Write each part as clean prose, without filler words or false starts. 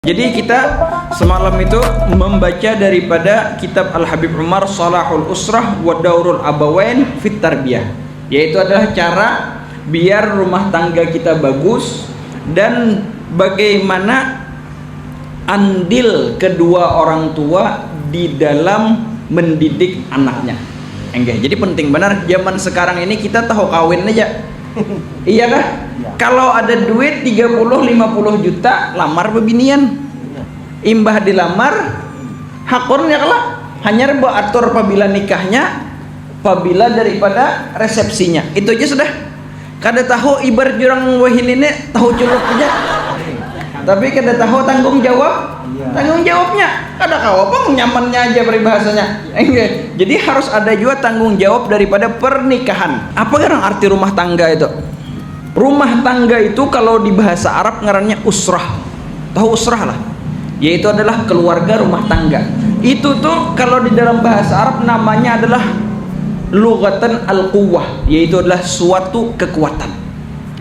Jadi kita semalam itu membaca daripada kitab Al-Habib Umar Shalahul Usrah wa Daurul Abawain fit Tarbiyah, yaitu adalah cara biar rumah tangga kita bagus dan bagaimana andil kedua orang tua di dalam mendidik anaknya. Enggak, jadi penting benar zaman sekarang ini kita tahu kawin aja. Iya kah? Kalau ada duit 30-50 juta lamar bebinian. Imbah dilamar hakurnya kalah hanya buat atur apabila nikahnya, apabila daripada resepsinya. Itu aja sudah. Kada tahu ibarat jurang wahin ini tahu culuk aja. Tapi kada tahu tanggung jawab. Tanggung jawabnya kada kau apa nyamannya aja peribahasanya. Enggak. Jadi harus ada juga tanggung jawab daripada pernikahan. Apa kan arti rumah tangga itu? Rumah tangga itu kalau di bahasa Arab ngarannya usrah. Tahu usrah lah. Yaitu adalah keluarga rumah tangga. Itu tuh kalau di dalam bahasa Arab namanya adalah lughatan al-quwwah, yaitu adalah suatu kekuatan.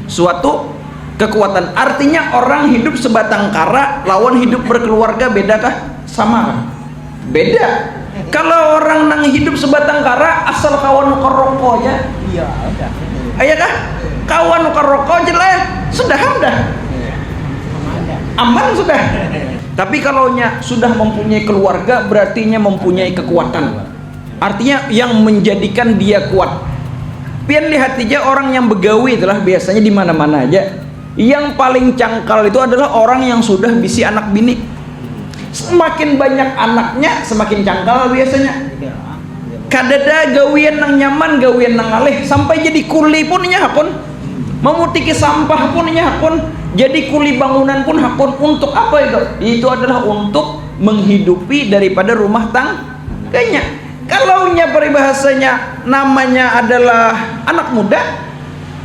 Suatu kekuatan artinya orang hidup sebatang kara lawan hidup berkeluarga bedakah? Sama kan? Beda. Kalau orang nang hidup sebatang kara asal kawan kerokok aja, iya udah. Ayah kah? Kawan kerokok jelas sudah aman sudah. Tapi kalau sudah mempunyai keluarga berartinya mempunyai kekuatan. Artinya yang menjadikan dia kuat. Pian lihat aja orang yang begawi itulah biasanya di mana-mana aja. Yang paling cangkal itu adalah orang yang sudah bisi anak bini. Semakin banyak anaknya semakin cangkal biasanya. Kadada gawian nang nyaman, gawian nang alih, sampai jadi kuli pun nya hakun. Memutiki sampah pun nya hakun. Jadi kuli bangunan pun hakun. Untuk apa itu? Itu adalah untuk menghidupi daripada rumah tangganya. Kalau nya peribahasanya namanya adalah anak muda,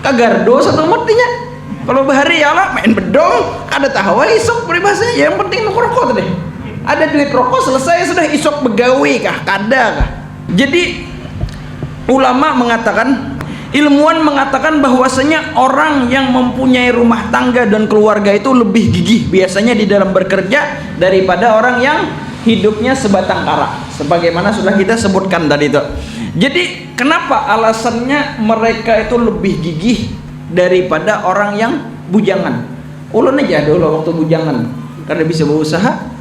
kagardo satu mutinya. Kalau bahari ya lah main bedong, ada tahu isok peribahasanya. Yang penting rokok tadi. Ada duit rokok selesai sudah, isok begawi kah? Kada kah? Jadi ulama mengatakan, ilmuwan mengatakan bahwasanya orang yang mempunyai rumah tangga dan keluarga itu lebih gigih biasanya di dalam bekerja daripada orang yang hidupnya sebatang kara, sebagaimana sudah kita sebutkan tadi itu. Jadi kenapa alasannya mereka itu lebih gigih daripada orang yang bujangan? Ulun aja dulu waktu bujangan karena bisa berusaha,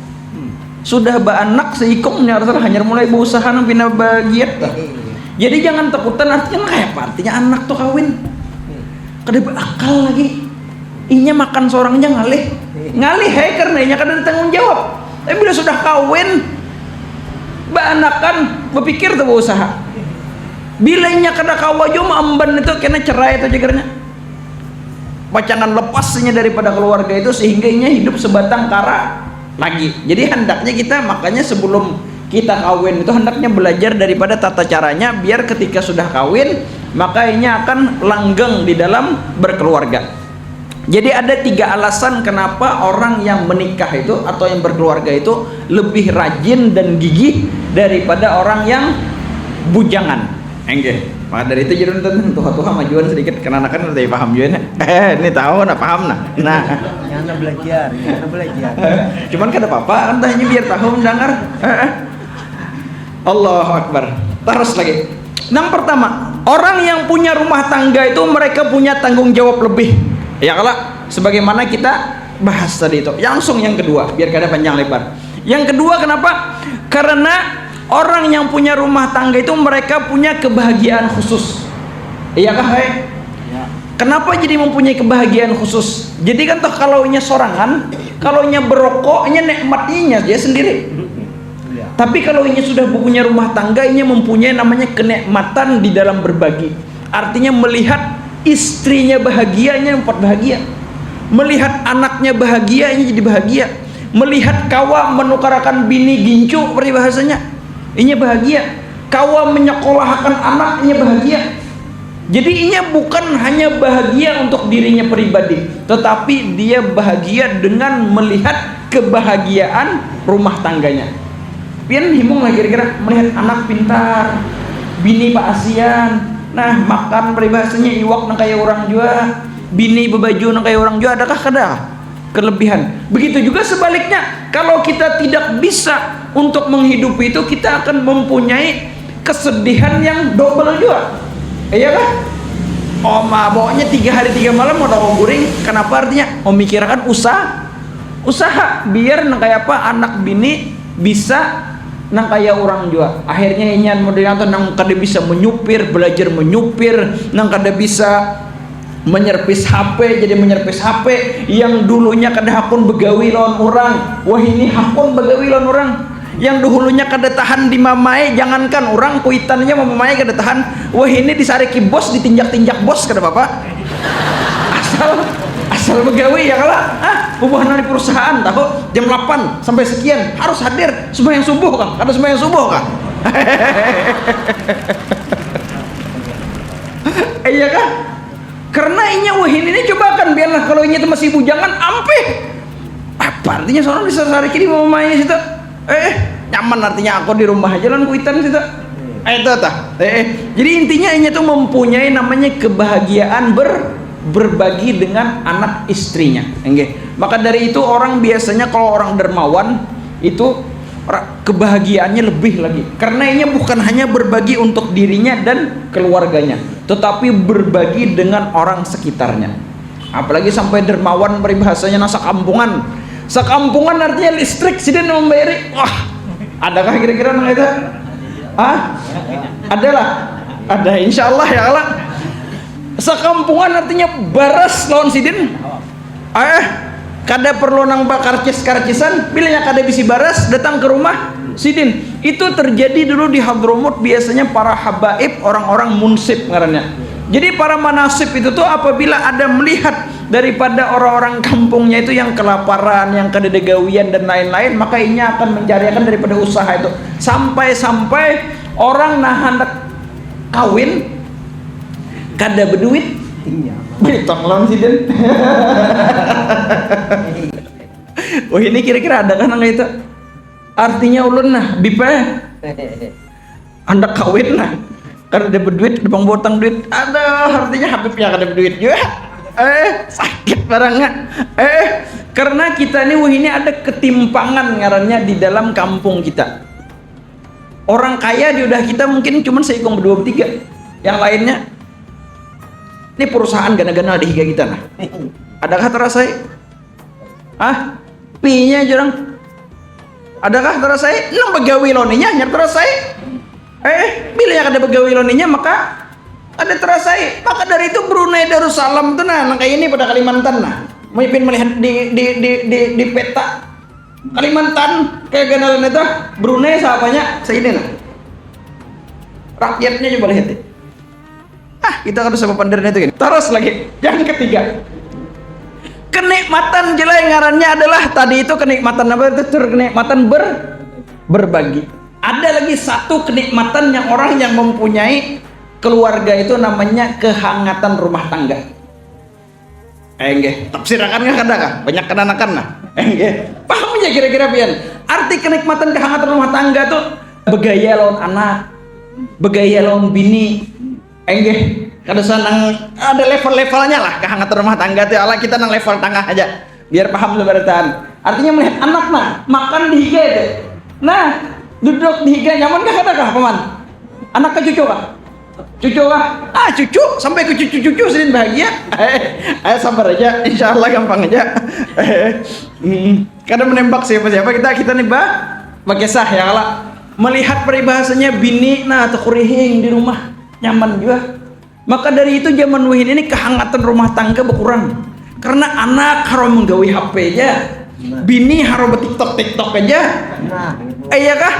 sudah beranak seikongnya hanya mulai berusaha nang pindah bagiat. Jadi jangan takutan, artinya kayak apa? Artinya anak tuh kawin kada berakal lagi. Inya makan seorang aja ngalih karena inya kada ada tanggung jawab. Tapi bila sudah kawin beanakan berpikir tuh berusaha. Bila inya kada kawajo amban itu kena cerai itu jagarnya. Pacangan lepasnya daripada keluarga itu sehingga inya hidup sebatang kara lagi. Jadi hendaknya kita makanya sebelum kita kawin itu hendaknya belajar daripada tata caranya biar ketika sudah kawin maka ini akan langgeng di dalam berkeluarga. Jadi ada 3 alasan kenapa orang yang menikah itu atau yang berkeluarga itu lebih rajin dan gigih daripada orang yang bujangan. Enggak. Maka dari itu jadi nonton tuha-tuha majuan sedikit kenanakan udah paham juga. Ini tahu nak paham nah. Jangan belajar. Cuman kada apa-apa kan hanya biar tahu mendengar. Allahu Akbar. Terus lagi. Yang pertama, orang yang punya rumah tangga itu mereka punya tanggung jawab lebih. Ya kalau sebagaimana kita bahas tadi itu. Langsung yang kedua, biar kada panjang lebar. Yang kedua kenapa? Karena orang yang punya rumah tangga itu mereka punya kebahagiaan khusus. Iya kah, hai? Ya. Kenapa jadi mempunyai kebahagiaan khusus? Jadi kan toh kalau nya sorangan, kalau nya berokok, nya nikmatinya dia sendiri. Tapi kalau ini sudah punya rumah tangga, ini mempunyai namanya kenikmatan di dalam berbagi. Artinya melihat istrinya bahagia, ini dapat bahagia. Melihat anaknya bahagia, ini jadi bahagia. Melihat kawa menukarakan bini gincu peribahasanya, ini bahagia. Kawa menyekolahkan anak, ini bahagia. Jadi ini bukan hanya bahagia untuk dirinya pribadi, tetapi dia bahagia dengan melihat kebahagiaan rumah tangganya. Pian himung lah kira-kira melihat anak pintar, bini Pak Asian, nah makan peribahasanya iwak nang kayak orang jua, bini bebaju nang kayak orang jua, adakah kada? kelebihan. Begitu juga sebaliknya, kalau kita tidak bisa untuk menghidupi itu, kita akan mempunyai kesedihan yang double juga. Iya kan? Oh maboknya 3 hari 3 malam mau tahu guring. Kenapa artinya? Memikirkan usaha biar nang kayak apa anak bini bisa nang kayak orang juga. Akhirnya inyan modern atau nang kada bisa menyupir, belajar menyupir, nang kada bisa menyerpis HP jadi menyerpis HP, yang dulunya kada hakun begawi lawan orang, wah ini hakun begawi lawan orang. Yang dulunya kada tahan di mamai, jangankan orang kuitannya mau mamai kada tahan, wah ini disariki bos, ditinjak-tinjak bos kada bapak. Asal begawi ya kalah. Hubungan di perusahaan tahu jam 8 sampai sekian harus hadir sembahyang subuh kan? Kada sembahyang subuh kan? Iya kan? Karena inya wahin ini coba kan biarlah kalau inya itu masih bujangan ampeh. Apa artinya seorang bisa sehari kini mau main situ? Nyaman artinya aku di rumah aja lan kuitan situ. Itu tah. Jadi intinya inya tuh mempunyai namanya kebahagiaan berbagi dengan anak istrinya. Maka dari itu orang biasanya kalau orang dermawan itu kebahagiaannya lebih lagi, karena ini bukan hanya berbagi untuk dirinya dan keluarganya, tetapi berbagi dengan orang sekitarnya. Apalagi sampai dermawan peribahasanya nasa kampungan. Sekampungan artinya listrik siden membayari. Wah, adakah kira-kira nang itu? Adalah. Ada insyaallah ya Allah. Sekampungan artinya baras lawan sidin. Kada perlu nang bakar karcisan, bilanya kada bisi baras datang ke rumah sidin. Itu terjadi dulu di Hadramut, biasanya para habaib, orang-orang munsib ngarannya. Jadi para manasib itu tuh apabila ada melihat daripada orang-orang kampungnya itu yang kelaparan, yang kedegawian dan lain-lain, maka ini akan mencarikan daripada usaha itu. Sampai-sampai orang nah hendak kawin kada berduit, betong lawan sidin. Oh ini kira-kira ada kan nang itu? Artinya ulun nah bipe anda kawin nah karena ada berduit, debang botang duit. Ada artinya habibnya kada berduit juga. Sakit barangnya. Karena kita ini wah ini ada ketimpangan ngarannya di dalam kampung kita. Orang kaya di udah kita mungkin cuma seikong berdua bertiga. Yang lainnya ini perusahaan gana-gana di higa kita nah. Adakah terasa? Pi-nya jurang. Adakah terasa? Nang begawi loninya nyar terasa. Bila yang ada begawi loninya maka ada terasa. Maka dari itu Brunei Darussalam tuh nah, nang kayak ini pada Kalimantan nah. Memimpin melihat di peta Kalimantan kayak ganalan itu Brunei sahabatnya saya nah. Rakyatnya coba lihat deh. Kita harus sama pandarnya itu gini. Terus lagi yang ketiga, kenikmatan jelek ngarannya adalah tadi itu kenikmatan apa itu? Kenikmatan berbagi. Ada lagi satu kenikmatan yang orang yang mempunyai keluarga itu namanya kehangatan rumah tangga. Tafsirakan nggak kada kah? Banyak kenanakan nah. Paham aja kira-kira pian? Arti kenikmatan kehangatan rumah tangga tuh begaya lawan anak, begaya lawan bini. Kada sanang ada level-levelnya lah kehangatan rumah tangga tuh. Allah kita nang level tengah aja biar paham lebaratan. Artinya melihat anak nah makan di higa itu. Nah, duduk di higa nyaman kah kada kah paman? Anak ke cucu kah? Cucu kah? Cucu sampai ke cucu-cucu sedin bahagia. Ayo sabar aja, insyaallah gampang aja. Kada menembak siapa-siapa kita nih bakisah ya Allah. Melihat peribahasanya bini nah tekurihing di rumah nyaman juga. Maka dari itu zaman wahid ini kehangatan rumah tangga berkurang karena anak harus menggawi HP aja, bini harus bertiktok aja. Iya kah?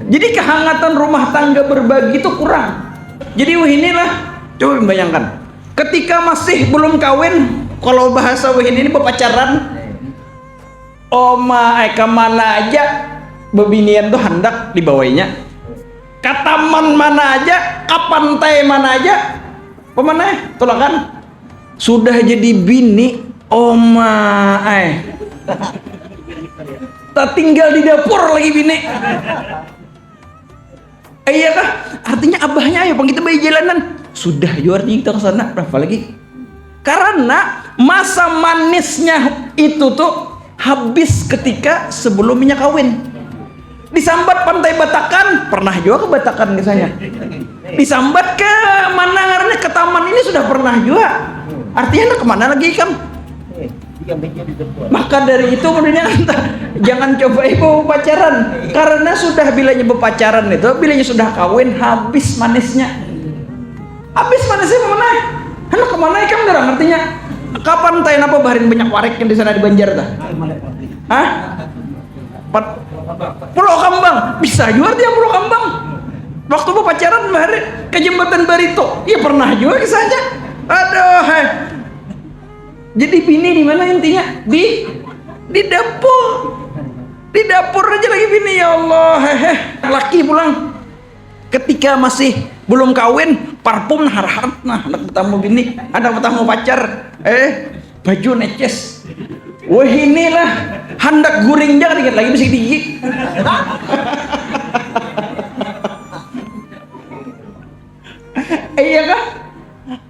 Jadi kehangatan rumah tangga berbagi itu kurang. Jadi wah inilah coba bayangkan ketika masih belum kawin, kalau bahasa wah ini berpacaran, kemana aja bebinian tuh hendak dibawainya, ke taman mana aja, ke pantai mana aja, pemana tolakan sudah jadi bini tak tinggal di dapur lagi bini. Iya kah? Artinya abahnya ayo pang kita bayi jalanan sudah artinya kita kesana berapa lagi? Karena masa manisnya itu tuh habis ketika sebelumnya kawin. Disambat pantai Batakan, pernah juga ke Batakan misalnya. Disambat ke mana ngarannya, ke taman ini sudah pernah juga. Artinya kemana lagi kan? Maka dari itu kemudian jangan coba ibu pacaran, karena sudah bilanya berpacaran itu, bilanya sudah kawin, habis manisnya. Habis manisnya kemana? Anak kemana ikan garang artinya? Kapan tayo apa baharin banyak warek yang di sana di Banjar dah? Hah? Pulau Kambang bisa juga dia Pulau Kambang. Waktu pacaran baharin ke jembatan Barito, ya pernah juga kisahnya. Aduh, hai. Jadi bini di mana intinya? Di dapur. Di dapur aja lagi bini, ya Allah. Hehe. Laki pulang ketika masih belum kawin, parfum harhat nah, anak bertamu bini, anak bertamu pacar, baju neces. Wah inilah hendak guring jangan dikit lagi mesti gigi. Iya kah?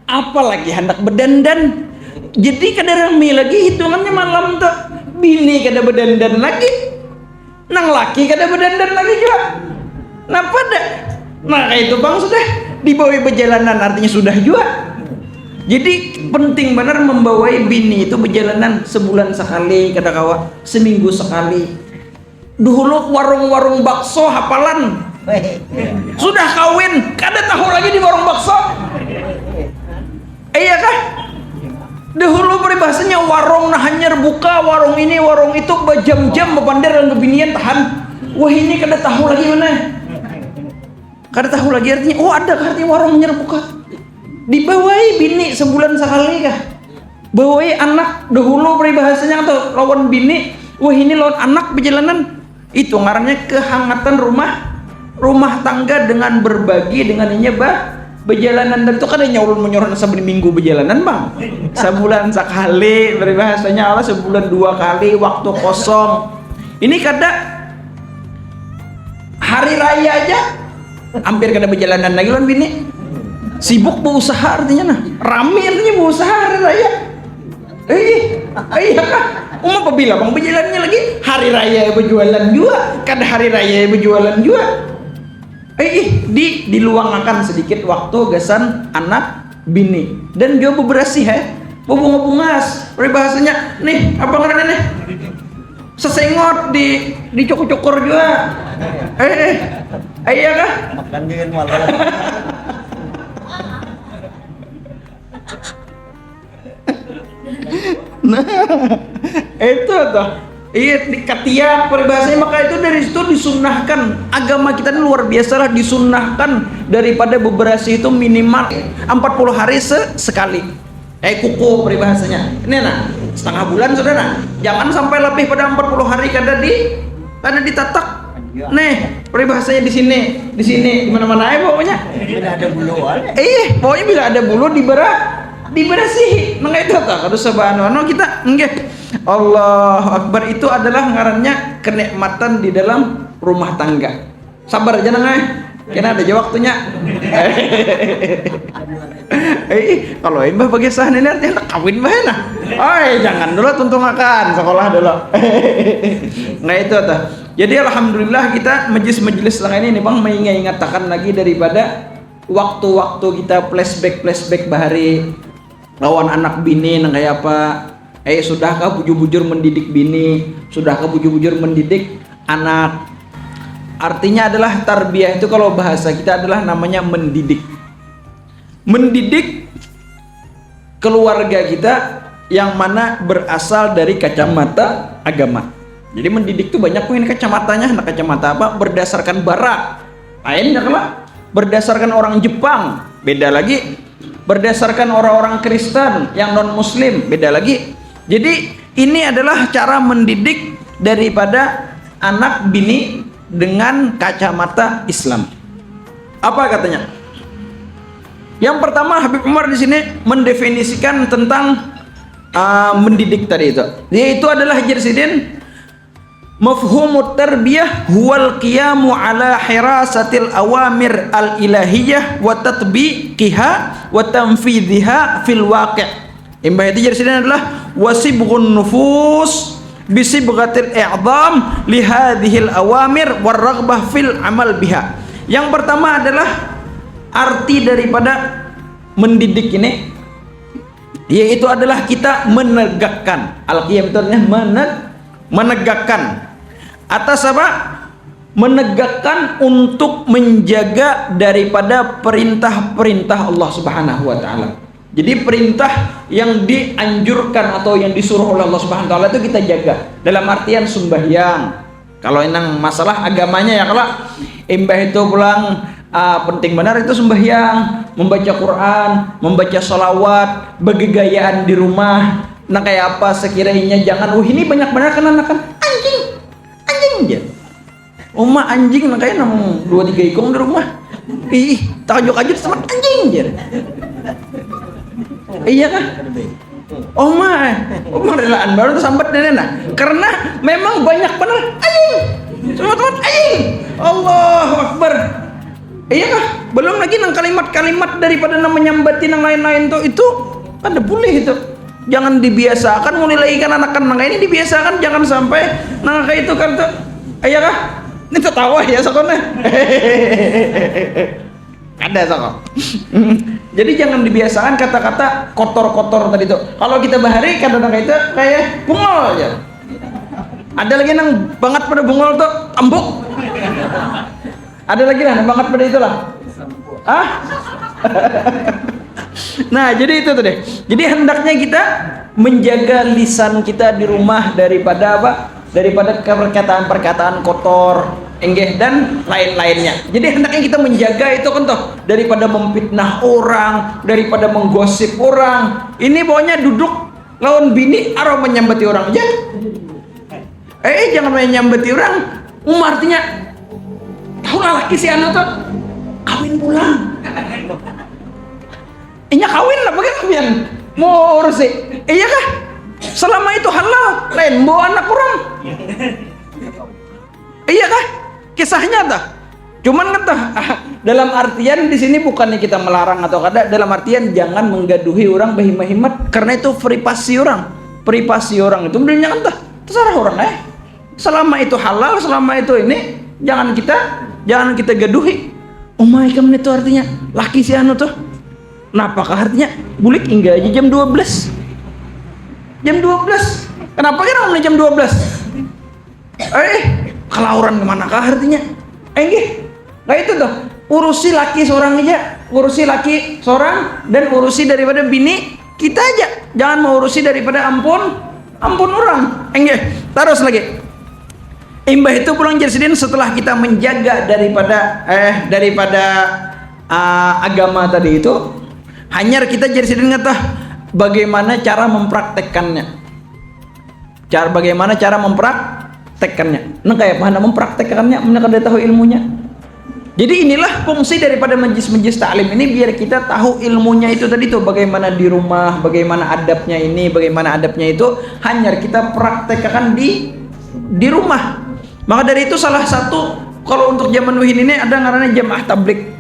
Apalagi hendak berdandan. Jadi kada rame lagi hitungannya malam tuh. Bini kada berdandan lagi, nang laki kada berdandan lagi juga. Napa dah? Nah kayak itu bang sudah dibawa perjalanan artinya sudah juga. Jadi penting benar membawai bini itu perjalanan sebulan sekali kada kawa, seminggu sekali. Dulu warung-warung bakso hafalan. Sudah kawin kada tahu lagi di warung bakso. Iya kah? Dahulu peribahasanya warung nah hanyar buka, warung ini warung itu berjam-jam berpandar dan kebinian tahan. Wah ini kada tahu lagi mana? Kada tahu lagi artinya. Oh ada artinya warung hanyar buka. Dibawai bini sebulan sekali kah? Bawai anak dahulu peribahasanya atau lawan bini. Wah ini lawan anak perjalanan. Itu ngarannya kehangatan rumah tangga dengan berbagi dengan nyebah berjalanan. Dan itu kan nyolong menyorot sabun minggu berjalanan bang, sebulan sekali berbahasanya Allah, sebulan 2 kali waktu kosong. Ini kada hari raya aja hampir kada berjalanan lagi lawan bini. Sibuk berusaha artinya nah, rame artinya berusaha hari raya. Iya kah? Apabila bang berjalannya lagi hari raya berjualan juga, kada hari raya berjualan juga. Diluangkan sedikit waktu gasan anak bini dan juga beberasi bunga-bungas peribahasanya nih apa ngarannya nih sesengot di cukur-cukur juga. Iya kah? Makan dengan malam. Nah itu tuh. Iya ketiak peribahasanya, maka itu dari situ disunnahkan. Agama kita ini luar biasa lah, disunnahkan daripada beberasi itu minimal 40 hari sekali. Kuku peribahasanya. Ini nah, setengah bulan sudah nah. Jangan sampai lebih pada 40 hari kada ditatak. Nih, peribahasanya di sini, di mana-mana pokoknya. Bila ada bulu Pokoknya bila ada bulu diberasihi. Nah itu tuh, harus subhanallah kita nggih. Allahu Akbar, itu adalah ngarannya kenikmatan di dalam rumah tangga. Sabar aja nang kena ada aja waktunya. Kalau imbah bagi sah ini artinya kawin bah nah. Jangan dulu tuntung akan sekolah dulu. Nah itu tuh. Jadi alhamdulillah kita majelis-majelis lain ini bang mengingatkan lagi daripada waktu-waktu kita flashback bahari lawan anak bini nang kayak apa. Sudahkah bujur-bujur mendidik bini? Sudahkah bujur-bujur mendidik anak? Artinya adalah tarbiyah itu kalau bahasa kita adalah namanya mendidik. Mendidik keluarga kita yang mana berasal dari kacamata agama. Jadi mendidik itu banyak punya kacamatanya. Nah kacamata apa? Berdasarkan barat. Lainnya kalau berdasarkan orang Jepang beda lagi. Berdasarkan orang-orang Kristen yang non Muslim beda lagi. Jadi ini adalah cara mendidik daripada anak bini dengan kacamata Islam. Apa katanya? Yang pertama Habib Umar di sini mendefinisikan tentang mendidik tadi itu. Yaitu adalah jersidin mafhumut tarbiyah huwal qiyamu ala hirasatil awamir al ilahiyah wa tatbiqiha wa tanfidhiha fil waqi'. Imbah itu jadi sini adalah wasibghun nufus bisibghatil i'dham li hadhil awamir warraghbah fil amal biha. Yang pertama adalah arti daripada mendidik ini, yaitu adalah kita menegakkan. Al-qiyam itu artinya menegakkan atas apa? Menegakkan untuk menjaga daripada perintah-perintah Allah Subhanahu wa taala. Jadi perintah yang dianjurkan atau yang disuruh oleh Allah Subhanahu wa taala itu kita jaga. Dalam artian sembahyang. Kalau enang masalah agamanya ya, kalau imbah itu pulang penting benar itu sembahyang, membaca Quran, membaca sholawat, bergegayaan di rumah. Nah kayak apa sekiranya jangan ini banyak benar kan anak anjing aja. Oma anjing nah kayak 2-3 ikong di rumah. Ih, takjub-takjub sama anjing aja. Iya kah? Oma relaan baru tuh sambat nenek. Karena memang banyak benar anjing. Teman-teman anjing. Allahu Akbar. Iya kah? Belum lagi nang kalimat-kalimat daripada menyambati nang lain-lain tuh itu ada boleh itu. Jangan dibiasakan mulai lagi kan anak-anak ini dibiasakan jangan sampai nang kayak itu kan tuh. Iya kah? Ini tertawa ya sokone. Ada sokok. Jadi jangan dibiasakan kata-kata kotor-kotor tadi tuh. Kalau kita bahari kadang-kadang itu kayak bungol aja. Ada lagi nang banget pada bungol tuh embuk. Ada lagi nang banget pada itulah. Ah? Nah, jadi itu tuh deh. Jadi hendaknya kita menjaga lisan kita di rumah daripada apa? Daripada perkataan-perkataan kotor, enggeh dan lain-lainnya. Jadi hendaknya kita menjaga itu kan toh daripada memfitnah orang, daripada menggosip orang. Ini pokoknya duduk lawan bini arah menyambati orang aja. Jangan menyambati orang. Artinya tahu lah laki si anak tuh kawin pulang. Inya kawin lah bagaimana kalian mau urus sih? Iya kah? Selama itu halal, lain bawa anak orang. Iya kah? Kisahnya tuh. Cuman kan tuh dalam artian di sini bukannya kita melarang atau kada, dalam artian jangan menggaduhi orang behimat karena itu privasi orang. Privasi orang itu benernya kan tuh terserah orang Selama itu halal, selama itu ini jangan kita gaduhi. Kamu itu artinya laki si anu tuh. Napakah artinya bulik hingga aja jam 12. Jam 12. Kenapa kan namanya jam 12? Kelauran kemana kah artinya? Nah itu tuh urusi laki seorang aja, urusi laki seorang dan urusi daripada bini kita aja. Jangan mau urusi daripada ampun orang. Terus lagi. Imbah itu pulang jadi setelah kita menjaga daripada agama tadi itu, hanya kita jadi ngetah bagaimana cara mempraktekkannya. Bagaimana cara mempraktekkannya. Nah kayak mana mempraktekkannya, mereka tahu ilmunya. Jadi inilah fungsi daripada majlis-majlis taklim ini, biar kita tahu ilmunya itu tadi tuh, bagaimana di rumah, bagaimana adabnya ini, bagaimana adabnya itu, hanya kita praktekkan di rumah. Maka dari itu salah satu kalau untuk zaman Wihin ini ada namanya jamaah tablik.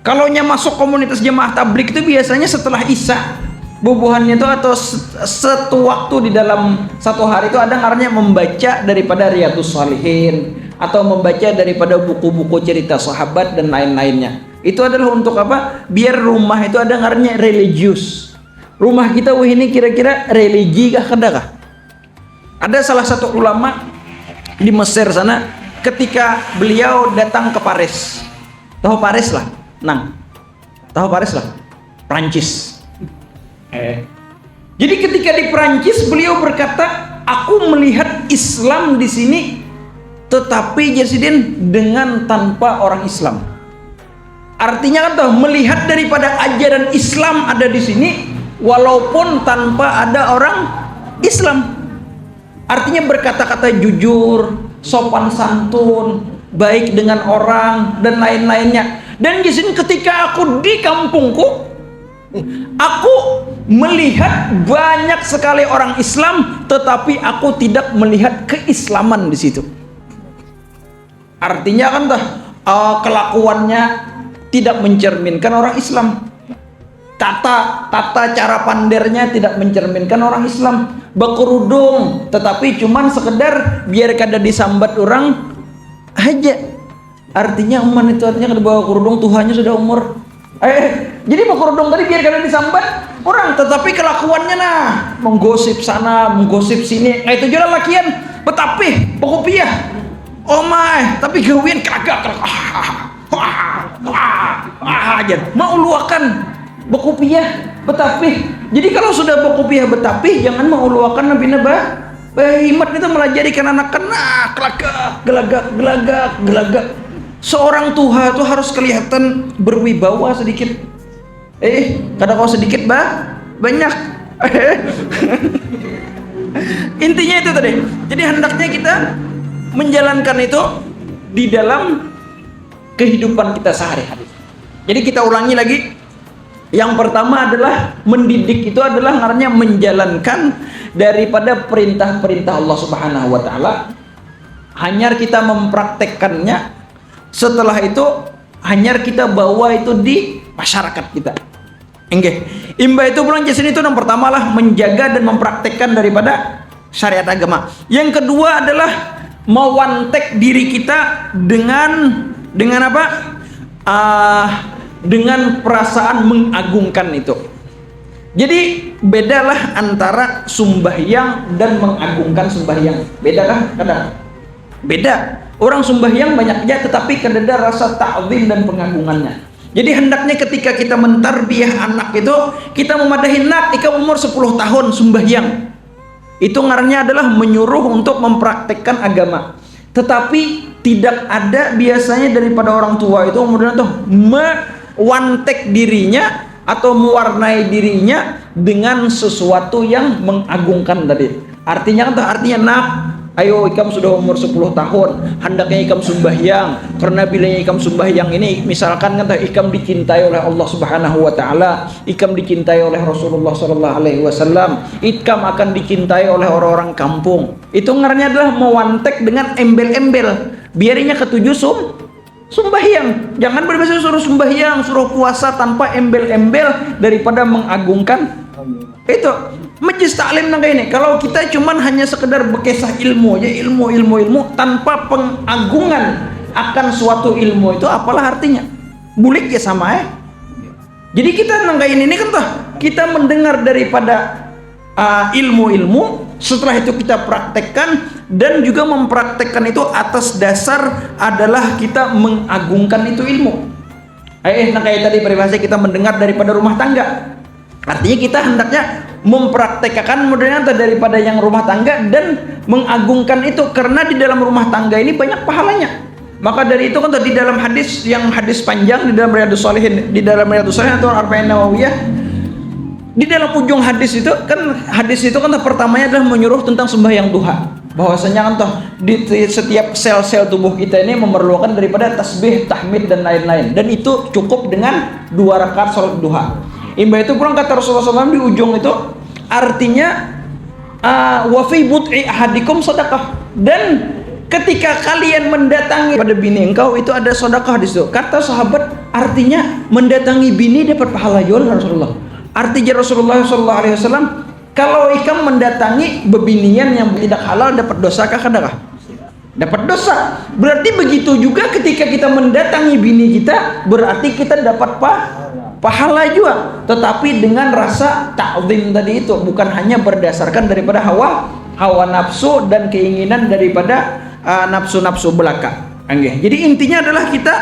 Kalau nya masuk komunitas jamaah tablik itu biasanya setelah Isya bubuhannya itu atau satu waktu di dalam satu hari itu ada namanya membaca daripada Riyadhus Shalihin atau membaca daripada buku-buku cerita sahabat dan lain-lainnya. Itu adalah untuk apa? Biar rumah itu ada namanya religius. Rumah kita ini kira-kira religi kah kadakah? Ada salah satu ulama di Mesir sana ketika beliau datang ke Paris. Tahu Paris lah? Tahu Paris lah? Prancis. Jadi ketika di Prancis beliau berkata, aku melihat Islam di sini tetapi Jessidin dengan tanpa orang Islam. Artinya kan tuh melihat daripada ajaran Islam ada di sini walaupun tanpa ada orang Islam. Artinya berkata-kata jujur, sopan santun, baik dengan orang dan lain-lainnya. Dan di sini ketika aku di kampungku, aku melihat banyak sekali orang Islam, tetapi aku tidak melihat keislaman di situ. Artinya kan kelakuannya tidak mencerminkan orang Islam. tata cara pandernya tidak mencerminkan orang Islam. Berkerudung tetapi cuman sekedar biar kada disambat orang aja. Artinya umat itu artinya kada bawa kerudung, Tuhannya sudah umur. Jadi berkerudung tadi biar kada disambat orang, tetapi kelakuannya nah menggosip sana, menggosip sini. Itu juga lakian betapih berkopiah. Oh my, tapi gawian kelagak aja mau luakan berkopiah betapih. Jadi kalau sudah berkopiah betapih jangan mau luakan nabi himat itu melajarikan anak-anak gelagak. Seorang tuha itu harus kelihatan berwibawa sedikit. Kadang kau sedikit banyak. Intinya itu tadi. Jadi hendaknya kita menjalankan itu di dalam kehidupan kita sehari-hari. Jadi kita ulangi lagi. Yang pertama adalah mendidik itu adalah artinya menjalankan daripada perintah-perintah Allah Subhanahu wa taala. Hanya kita mempraktekkannya. Setelah itu hanya kita bawa itu di masyarakat kita. Imba itu bulan jasin itu yang pertama lah menjaga dan mempraktekkan daripada syariat agama. Yang kedua adalah mewantek diri kita dengan apa? Dengan perasaan mengagungkan itu. Jadi bedalah antara sembahyang dan mengagungkan sembahyang. Bedakah? Kadang beda. Orang sembahyang banyak aja tetapi kadada rasa ta'zim dan pengagungannya. Jadi hendaknya ketika kita mentarbiyah anak itu kita memadahi nak ikam umur 10 tahun sembahyang. Itu ngarannya adalah menyuruh untuk mempraktekkan agama. Tetapi tidak ada biasanya daripada orang tua itu kemudian tuh mewantek dirinya atau mewarnai dirinya dengan sesuatu yang mengagungkan tadi. Artinya nak, ayo ikam sudah umur 10 tahun, hendaknya ikam sembahyang. Karena bila ikam sembahyang ini misalkan kata ikam dicintai oleh Allah Subhanahu wa taala, ikam dicintai oleh Rasulullah sallallahu alaihi wasallam, ikam akan dicintai oleh orang-orang kampung. Itu ngarannya adalah mewantek dengan embel-embel. Biarinya ketujuh sembahyang. Jangan berbahasa suruh sembahyang, suruh puasa tanpa embel-embel daripada mengagungkan itu. Majlis taklim nang ini kalau kita cuman hanya sekedar bekesah ilmu aja, ilmu tanpa pengagungan akan suatu ilmu itu apalah artinya? Bulik ya sama Jadi kita nang ini kan toh kita mendengar daripada ilmu-ilmu, setelah itu kita praktekkan dan juga mempraktekkan itu atas dasar adalah kita mengagungkan itu ilmu. Nang kayak tadi peribahasa kita mendengar daripada rumah tangga. Artinya kita hendaknya mempraktekkan modelnya daripada yang rumah tangga dan mengagungkan itu karena di dalam rumah tangga ini banyak pahalanya. Maka dari itu kan di dalam hadis yang hadis panjang di dalam Riyadhus Shalihin atau Arba'in Nawawiyah, di dalam ujung hadis itu kan pertamanya adalah menyuruh tentang sembahyang duha. Bahwasanya kan toh di setiap sel-sel tubuh kita ini memerlukan daripada tasbih, tahmid dan lain-lain. Dan itu cukup dengan 2 rakaat salat duha. Imba itu pulang kata Rasulullah SAW di ujung itu artinya wa fi bud'i ahadikum sedekah, dan ketika kalian mendatangi pada bini engkau itu ada sedekah di situ. Kata sahabat artinya mendatangi bini dapat pahala juga Rasulullah. Artinya Rasulullah SAW kalau ikam mendatangi bebinian yang tidak halal dapat dosa kah kadakah? Dapat dosa. Berarti begitu juga ketika kita mendatangi bini kita berarti kita dapat pahala juga, tetapi dengan rasa ta'zim tadi itu, bukan hanya berdasarkan daripada hawa nafsu dan keinginan daripada nafsu-nafsu belaka. Jadi intinya adalah kita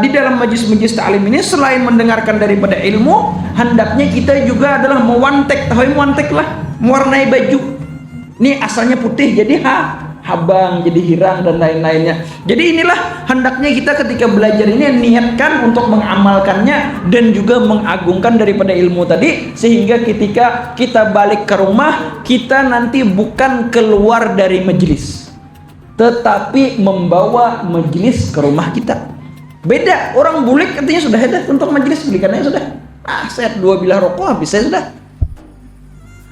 di dalam majlis-majlis ta'lim ini selain mendengarkan daripada ilmu, hendaknya kita juga adalah mewantek. Tahu mewantek lah, mewarnai baju. Ini asalnya putih jadi habang, jadi hirang dan lain-lainnya. Jadi inilah hendaknya kita ketika belajar ini niatkan untuk mengamalkannya dan juga mengagungkan daripada ilmu tadi, sehingga ketika kita balik ke rumah kita nanti bukan keluar dari majelis tetapi membawa majelis ke rumah kita. Beda orang bulik katanya sudah ada untuk majelis, belikannya sudah saya 2 bilah rokok habis saya sudah.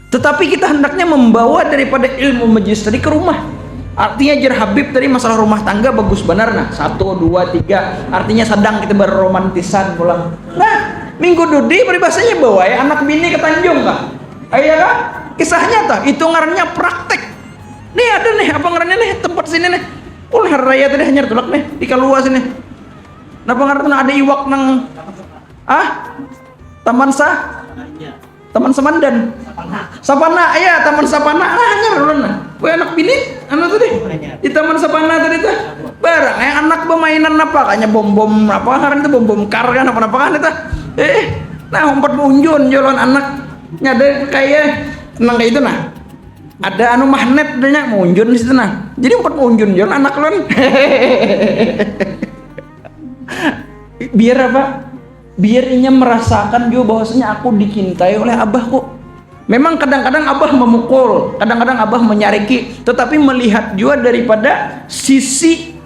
Tetapi kita hendaknya membawa daripada ilmu majelis tadi ke rumah. Artinya Jar Habib tadi masalah rumah tangga bagus benar nah 1, 2, 3 artinya sedang kita berromantisan pulang. Nah Minggu Dudi peribahasanya bawa ya anak bini ke Tanjung kah? Iya kan? Kisahnya tuh, itu ngarannya praktek. Nih ada nih, apa ngarannya nih tempat sini nih. Ulih raya tadi hanya tulak nih di Kalua sini. Napa ngarannya ada iwak nang Taman Taman Semandan. Sapana, iya Taman Sapana. Hanya ulun. Kowe anak bini anu tadi. Di Taman Sapana tadi tuh. Barang anak permainan apa kayaknya bom-bom apa ngaran itu bom-bom kar kan apa kan itu. Nah umpat unjun jalan anak nyada kayak tenang kayak itu nah. Ada anu magnet banyak munjun di situ nah. Jadi umpat unjun jalan anak lon. Biar apa? Biar inya merasakan juga bahwasanya aku dicintai oleh abahku. Memang kadang-kadang abah memukul, kadang-kadang abah menyariki, tetapi melihat juga daripada sisi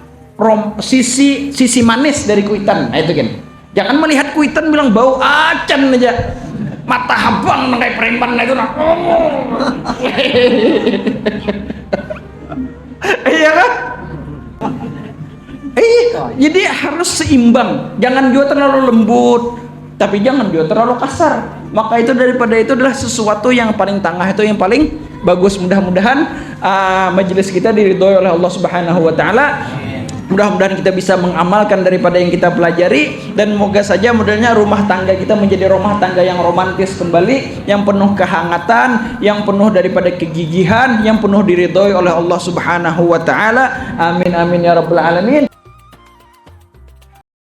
manis dari kuitan. Nah itu kan. Jangan melihat kuitan bilang bau acan aja. Mata habang kayak preman itu nah. Iya kan? Jadi harus seimbang. Jangan juga terlalu lembut, tapi jangan juga terlalu kasar. Maka itu daripada itu adalah sesuatu yang paling tengah, itu yang paling bagus. Mudah-mudahan majelis kita diridhoi oleh Allah Subhanahu wa taala. Mudah-mudahan kita bisa mengamalkan daripada yang kita pelajari, dan moga saja modelnya rumah tangga kita menjadi rumah tangga yang romantis kembali, yang penuh kehangatan, yang penuh daripada kegigihan, yang penuh diridhoi oleh Allah Subhanahu wa taala. Amin amin ya rabbal alamin.